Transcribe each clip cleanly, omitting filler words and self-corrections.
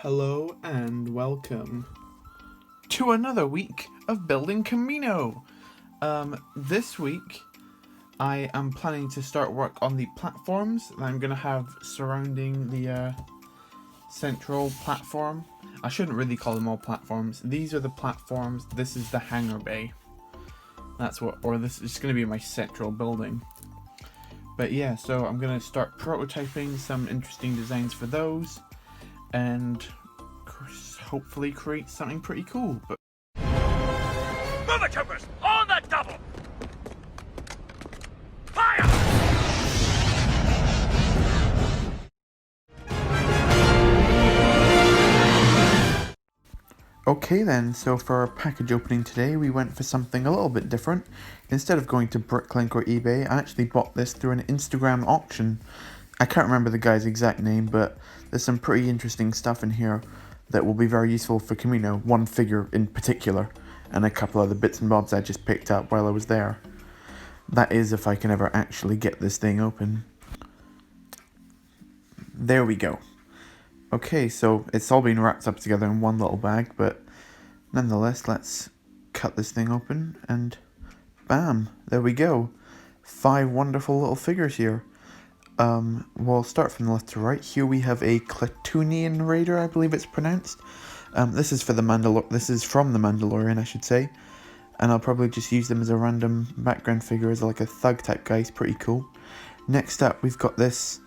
Hello and welcome to another week of Building Kamino. This week I am planning to start work on the platforms that I'm going to have surrounding the central platform. I shouldn't really call them all platforms. These are the platforms. This is the hangar bay. This is going to be my central building. But yeah, so I'm going to start prototyping some interesting designs for those and hopefully create something pretty cool. But move it, troopers! On the double! Fire! okay then, so for our package opening today, we went for something a little bit different. Instead of going to Bricklink or eBay, I actually bought this through an Instagram auction. I can't remember the guy's exact name, but there's some pretty interesting stuff in here that will be very useful for Kamino, one figure in particular, and a couple other bits and bobs I just picked up while I was there. That is if I can ever actually get this thing open. There we go. Okay, so it's all been wrapped up together in one little bag, but nonetheless, let's cut this thing open and bam, there we go. 5 wonderful little figures here. We'll start from the left to right. Here we have a Clatunion Raider, I believe it's pronounced. This is from the Mandalorian, I should say. And I'll probably just use them as a random background figure as like a thug type guy. He's pretty cool. Next up, we've got this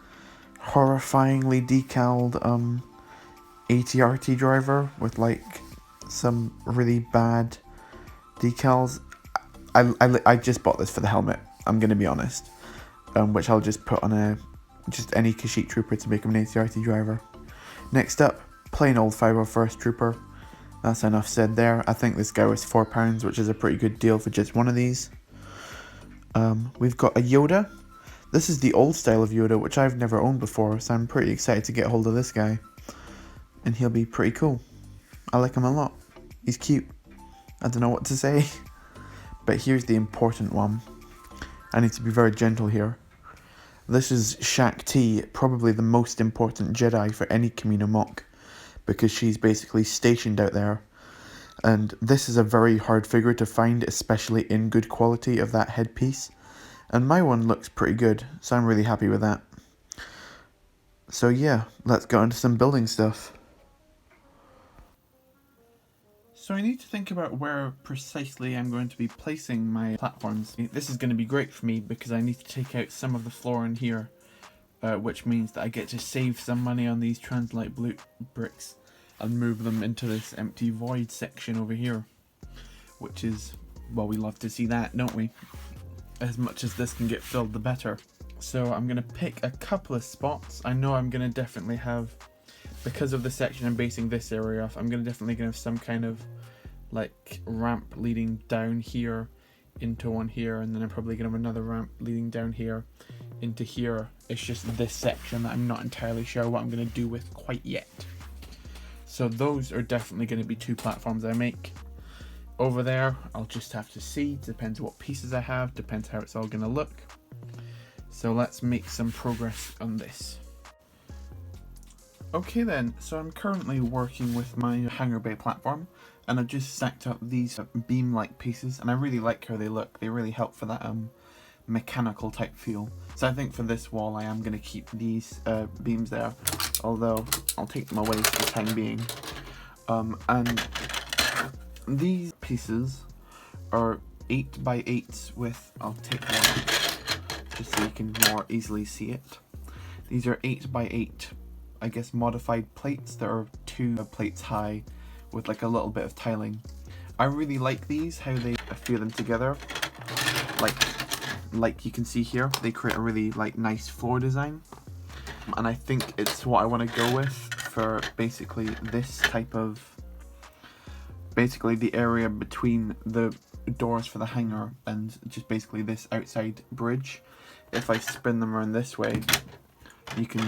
horrifyingly decaled ATRT driver with like some really bad decals. I just bought this for the helmet, I'm gonna be honest. Which I'll just put on just any Kashyyyk trooper to make him an ATRT driver. Next up, plain old 501st trooper. That's enough said there. I think this guy was £4, which is a pretty good deal for just one of these. We've got a Yoda. This is the old style of Yoda, which I've never owned before, so I'm pretty excited to get hold of this guy. And he'll be pretty cool. I like him a lot. He's cute. I don't know what to say. But here's the important one. I need to be very gentle here. This is Shaak Ti, probably the most important Jedi for any Kamino mock, because she's basically stationed out there. And this is a very hard figure to find, especially in good quality of that headpiece. And my one looks pretty good, so I'm really happy with that. So yeah, let's go into some building stuff. So I need to think about where precisely I'm going to be placing my platforms. This is going to be great for me because I need to take out some of the floor in here, which means that I get to save some money on these translite blue bricks and move them into this empty void section over here, which is, well, we love to see that, don't we? As much as this can get filled, the better. So I'm going to pick a couple of spots. I know I'm going to definitely have, because of the section I'm basing this area off, I'm definitely going to have some kind of like ramp leading down here into one here, and then I'm probably going to have another ramp leading down here into here. It's just this section that I'm not entirely sure what I'm going to do with quite yet. So those are definitely going to be 2 platforms I make. Over there, I'll just have to see. Depends what pieces I have, depends how it's all going to look. So let's make some progress on this. Okay then, so I'm currently working with my Hangar Bay Platform, and I've just stacked up these beam-like pieces, and I really like how they look. They really help for that mechanical type feel. So I think for this wall I am going to keep these beams there, although I'll take them away for the time being. And these pieces are 8x8s with, I'll take one just so you can more easily see it. These are 8x8, I guess, modified plates that are 2 plates high with like a little bit of tiling. I really like these, how they feel them together. Like you can see here, they create a really like nice floor design. And I think it's what I want to go with for basically this type of, basically the area between the doors for the hangar and just basically this outside bridge. If I spin them around this way, you can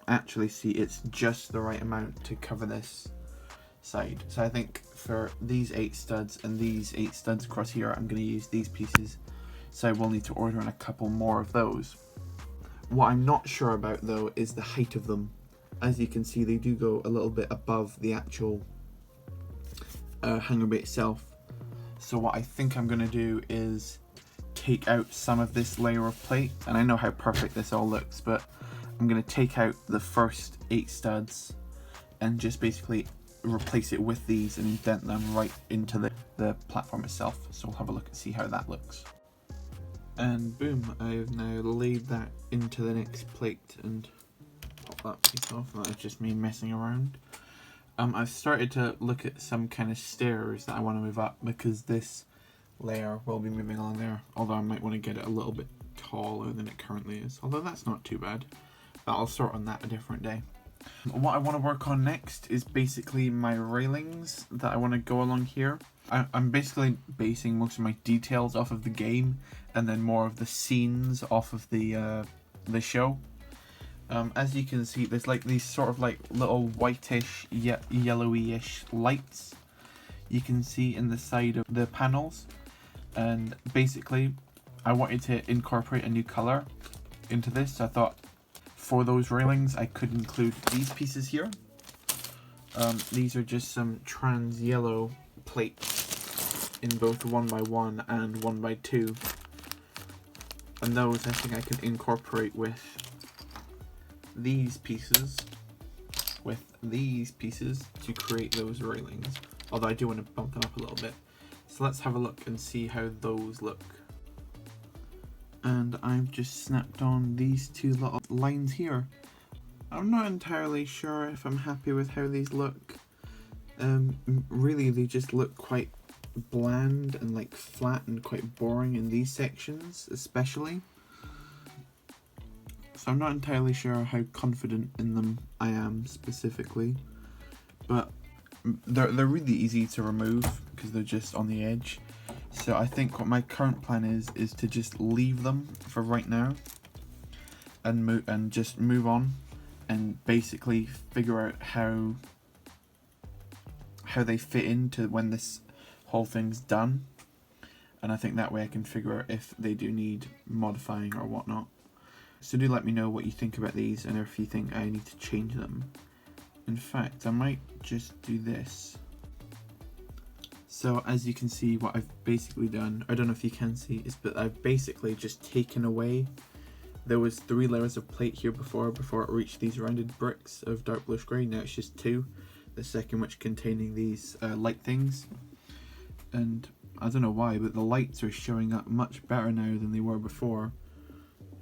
actually see it's just the right amount to cover this side. So I think for these 8 studs and these 8 studs across here, I'm going to use these pieces. So I will need to order in a couple more of those. What I'm not sure about though is the height of them. as you can see, they do go a little bit above the actual hangar bay itself. So what I think I'm going to do is take out some of this layer of plate, and I know how perfect this all looks, but I'm going to take out the first 8 studs and just basically replace it with these and indent them right into the platform itself. So we'll have a look and see how that looks. And boom, I've now laid that into the next plate and pop that piece off. That was just me messing around. I've started to look at some kind of stairs that I want to move up, because this layer will be moving along there, although I might want to get it a little bit taller than it currently is, although that's not too bad, but I'll sort on that a different day. What I want to work on next is basically my railings that I want to go along here. I'm basically basing most of my details off of the game, and then more of the scenes off of the show. As you can see, there's like these sort of like little whitish, yellowy-ish lights you can see in the side of the panels, and basically I wanted to incorporate a new color into this, so I thought for those railings I could include these pieces here. These are just some trans yellow plates in both 1x1 and 1x2, and those I think I can incorporate with these pieces to create those railings, although I do want to bump them up a little bit. So let's have a look and see how those look. And I've just snapped on these 2 little lines here. I'm not entirely sure if I'm happy with how these look. Really, they just look quite bland and like flat and quite boring in these sections especially. So I'm not entirely sure how confident in them I am specifically, but they're really easy to remove because they're just on the edge. So I think what my current plan is to just leave them for right now and just move on and basically figure out how they fit into when this whole thing's done. And I think that way I can figure out if they do need modifying or whatnot. So do let me know what you think about these and if you think I need to change them. In fact, I might just do this. So as you can see, what I've basically done, I don't know if you can see, is but I've basically just taken away, there was 3 layers of plate here before it reached these rounded bricks of dark bluish grey. Now it's just 2, the second which containing these light things. And I don't know why, but the lights are showing up much better now than they were before.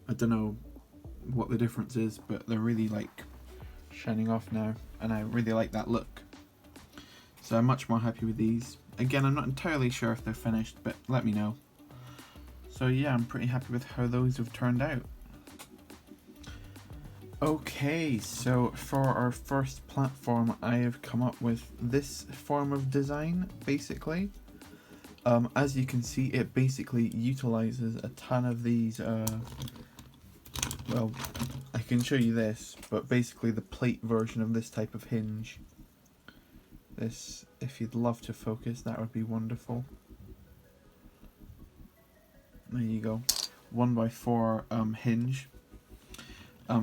I don't know what the difference is, but they're really like shining off now, and I really like that look. So I'm much more happy with these. Again, I'm not entirely sure if they're finished, but let me know. So yeah, I'm pretty happy with how those have turned out. Okay, so for our first platform, I have come up with this form of design, basically. As you can see, it basically utilizes a ton of these, well, I can show you this, but basically the plate version of this type of hinge. This, if you'd love to focus, that would be wonderful. There you go, 1x4 hinge.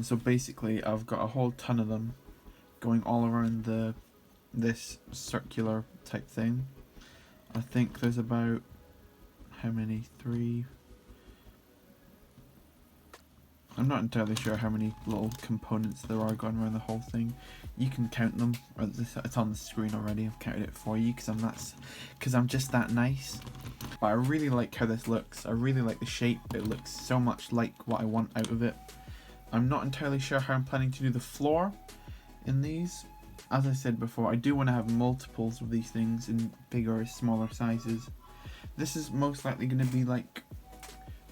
So basically I've got a whole ton of them going all around this circular type thing. I think there's about, how many, 3? I'm not entirely sure how many little components there are going around the whole thing. You can count them, or it's on the screen already. I've counted it for you because I'm just that nice. But I really like how this looks. I really like the shape. It looks so much like what I want out of it. I'm not entirely sure how I'm planning to do the floor in these. As I said before, I do want to have multiples of these things in bigger or smaller sizes. This is most likely going to be like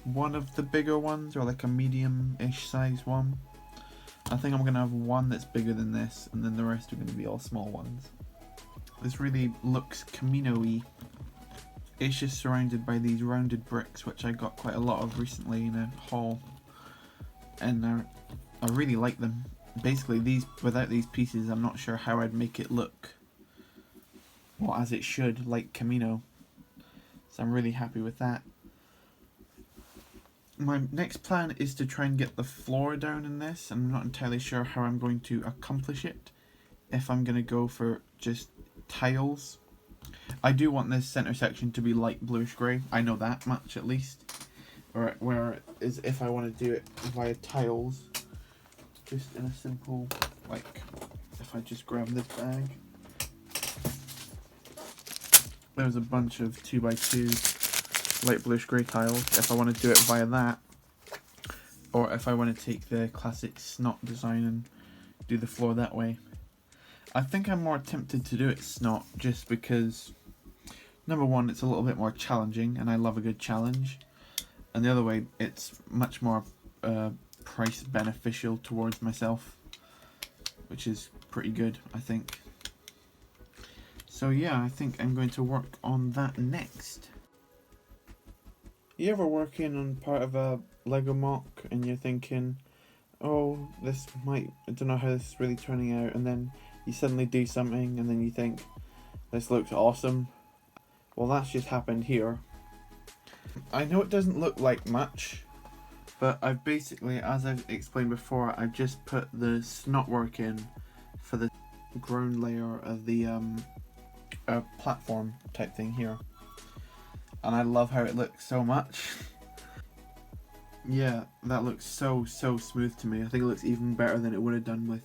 one of the bigger ones, or like a medium-ish size one. I think I'm going to have one that's bigger than this, and then the rest are going to be all small ones. This really looks Kamino-y. It's just surrounded by these rounded bricks, which I got quite a lot of recently in a haul. And I really like them. Basically, these, without these pieces, I'm not sure how I'd make it look, well, as it should, like Kamino. So I'm really happy with that. my next plan is to try and get the floor down in this. I'm not entirely sure how I'm going to accomplish it. If I'm going to go for just tiles. I do want this center section to be light bluish grey. I know that much at least. Or where is if I want to do it via tiles, just in a simple, like, if I just grab this bag. There's a bunch of 2x2 light bluish grey tiles. If I want to do it via that, or if I want to take the classic snot design and do the floor that way. I think I'm more tempted to do it snot just because, number one, it's a little bit more challenging and I love a good challenge. And the other way, it's much more price beneficial towards myself, which is pretty good, I think. So yeah, I think I'm going to work on that next. You ever working on part of a Lego mock and you're thinking, oh, I don't know how this is really turning out, and then you suddenly do something and then you think, this looks awesome. Well, that's just happened here. I know it doesn't look like much, but I've basically, as I've explained before, I've just put the snot work in for the ground layer of the platform type thing here. And I love how it looks so much. Yeah, that looks so smooth to me. I think it looks even better than it would have done with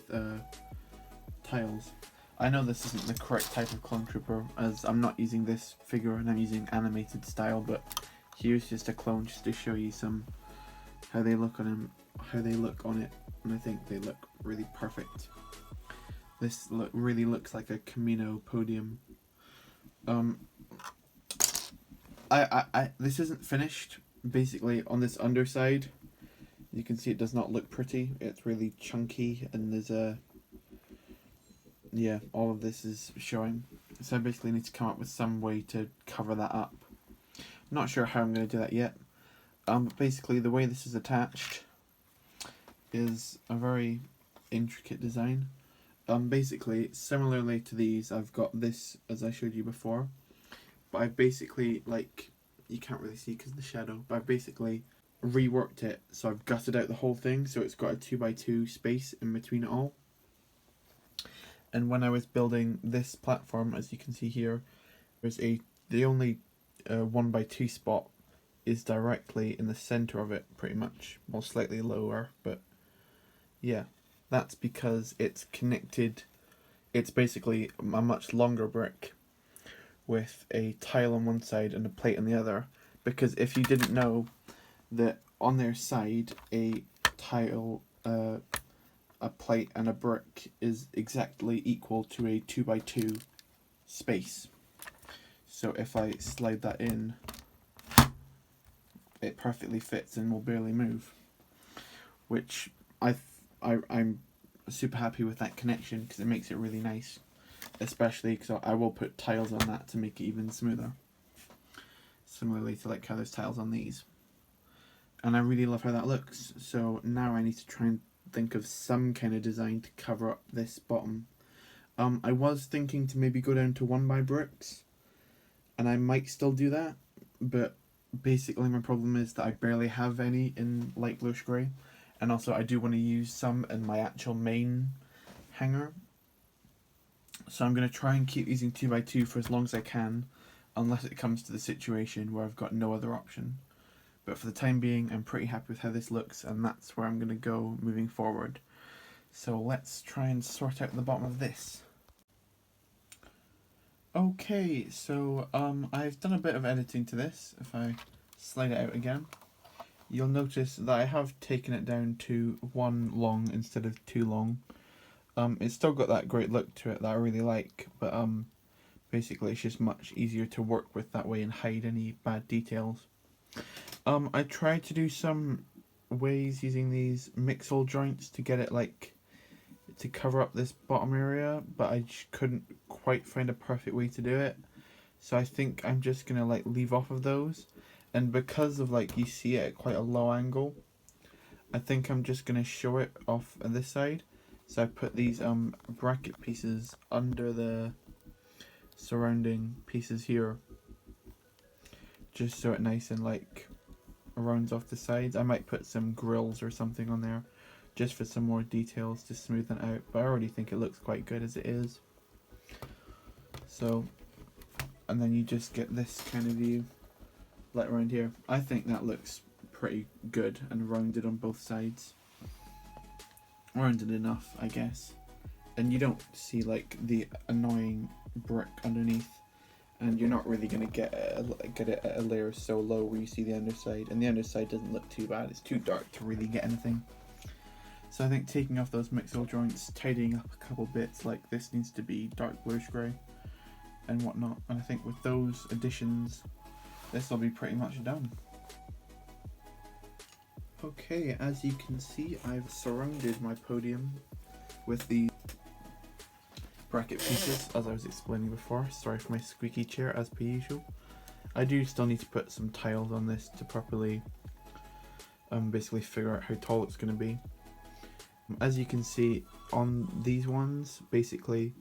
tiles. I know this isn't the correct type of clone trooper, as I'm not using this figure and I'm using animated style, but here's just a clone just to show you how they look on it, and I think they look really perfect. This really looks like a Kamino podium. This isn't finished. Basically, on this underside, you can see it does not look pretty. It's really chunky, and there's all of this is showing. So I basically need to come up with some way to cover that up. Not sure how I'm going to do that yet. But basically, the way this is attached is a very intricate design. Basically, similarly to these, I've got this as I showed you before. But I've basically, like, you can't really see because of the shadow, but I've basically reworked it. So I've gutted out the whole thing, so it's got a 2x2 space in between it all. And when I was building this platform, as you can see here, the only 1x2 spot is directly in the center of it, pretty much. Well, slightly lower, but yeah, that's because it's connected. It's basically a much longer brick with a tile on one side and a plate on the other, because if you didn't know that on their side a tile, a plate and a brick is exactly equal to a 2x2 space. So if I slide that in, it perfectly fits and will barely move, which I'm super happy with that connection because it makes it really nice. Especially because I will put tiles on that to make it even smoother. Similarly to like how there's tiles on these. And I really love how that looks. So now I need to try and think of some kind of design to cover up this bottom. I was thinking to maybe go down to 1x bricks. And I might still do that. But basically my problem is that I barely have any in light bluish grey. And also I do want to use some in my actual main hangar. So I'm going to try and keep using 2x2 for as long as I can, unless it comes to the situation where I've got no other option. But for the time being, I'm pretty happy with how this looks, and that's where I'm going to go moving forward. So let's try and sort out the bottom of this. Okay, so I've done a bit of editing to this. If I slide it out again, you'll notice that I have taken it down to 1 long instead of 2 long. It's still got that great look to it that I really like, but basically it's just much easier to work with that way and hide any bad details. I tried to do some ways using these mixel joints to get it to cover up this bottom area, but I just couldn't quite find a perfect way to do it. So I think I'm just gonna leave off of those, and because of you see it at quite a low angle, I think I'm just gonna show it off on this side. So I put these bracket pieces under the surrounding pieces here, just so it's nice and rounds off the sides. I might put some grills or something on there just for some more details to smoothen out, but I already think it looks quite good as it is. So, and then you just get this kind of view like around here. I think that looks pretty good and rounded on both sides. Rounded enough, I guess. And you don't see like the annoying brick underneath, and you're not really going to get it at a layer so low where you see the underside, and the underside doesn't look too bad. It's too dark to really get anything. So I think taking off those mixel joints, tidying up a couple bits, like this needs to be dark bluish grey and whatnot, and I think with those additions this will be pretty much done. Okay, as you can see, I've surrounded my podium with the bracket pieces, as I was explaining before. Sorry for my squeaky chair, as per usual. I do still need to put some tiles on this to properly basically figure out how tall it's going to be. As you can see on these ones, basically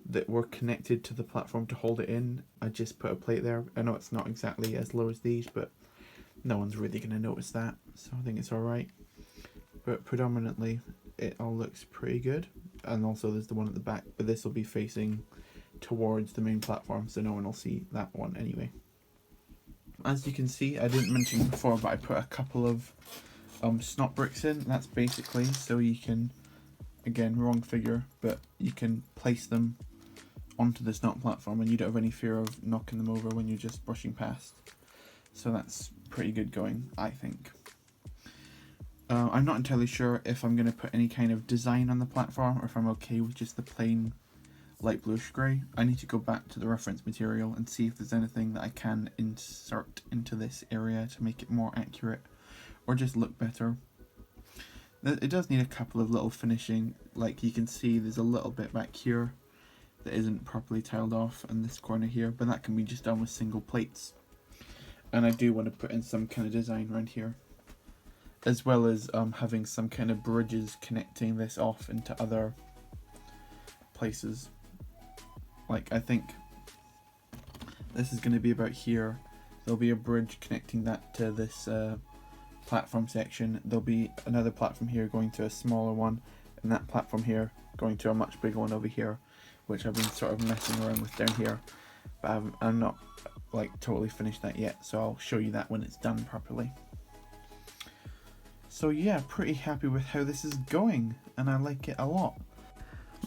that were connected to the platform to hold it in, I just put a plate there. I know it's not exactly as low as these, but no one's really going to notice that, so I think it's alright. But predominantly it all looks pretty good. And also there's the one at the back, but this will be facing towards the main platform, so no one will see that one anyway. As you can see, I didn't mention before, but I put a couple of snot bricks in. That's basically so you can, again, wrong figure, but you can place them onto the snot platform and you don't have any fear of knocking them over when you're just brushing past. So that's pretty good going, I think. I'm not entirely sure if I'm going to put any kind of design on the platform or if I'm okay with just the plain light bluish grey. I need to go back to the reference material and see if there's anything that I can insert into this area to make it more accurate or just look better. It does need a couple of little finishing. Like you can see there's a little bit back here that isn't properly tiled off, and this corner here, but that can be just done with single plates. And I do want to put in some kind of design around here, as well as having some kind of bridges connecting this off into other places. Like I think this is going to be about here. There'll be a bridge connecting that to this platform section. There'll be another platform here going to a smaller one, and that platform here going to a much bigger one over here, which I've been sort of messing around with down here, but I'm not like totally finished that yet, so I'll show you that when it's done properly. So yeah, pretty happy with how this is going, and I like it a lot.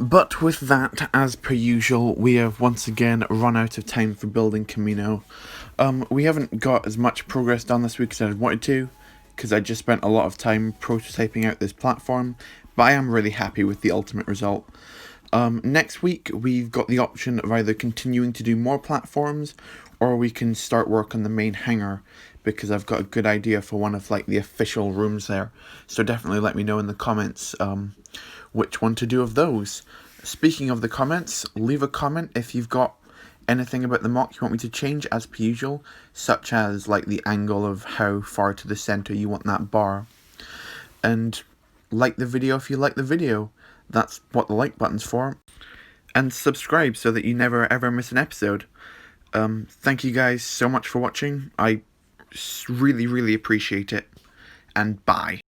But with that, as per usual, we have once again run out of time for Building Kamino. We haven't got as much progress done this week as I wanted to, because I just spent a lot of time prototyping out this platform, but I am really happy with the ultimate result. Next week, we've got the option of either continuing to do more platforms, or we can start work on the main hangar, because I've got a good idea for one of like the official rooms there. So definitely let me know in the comments which one to do of those. Speaking of the comments, leave a comment if you've got anything about the MOC you want me to change as per usual, such as like the angle of how far to the center you want that bar. And like the video if you like the video. That's what the like button's for. And subscribe so that you never ever miss an episode. Thank you guys so much for watching. I really appreciate it. And bye.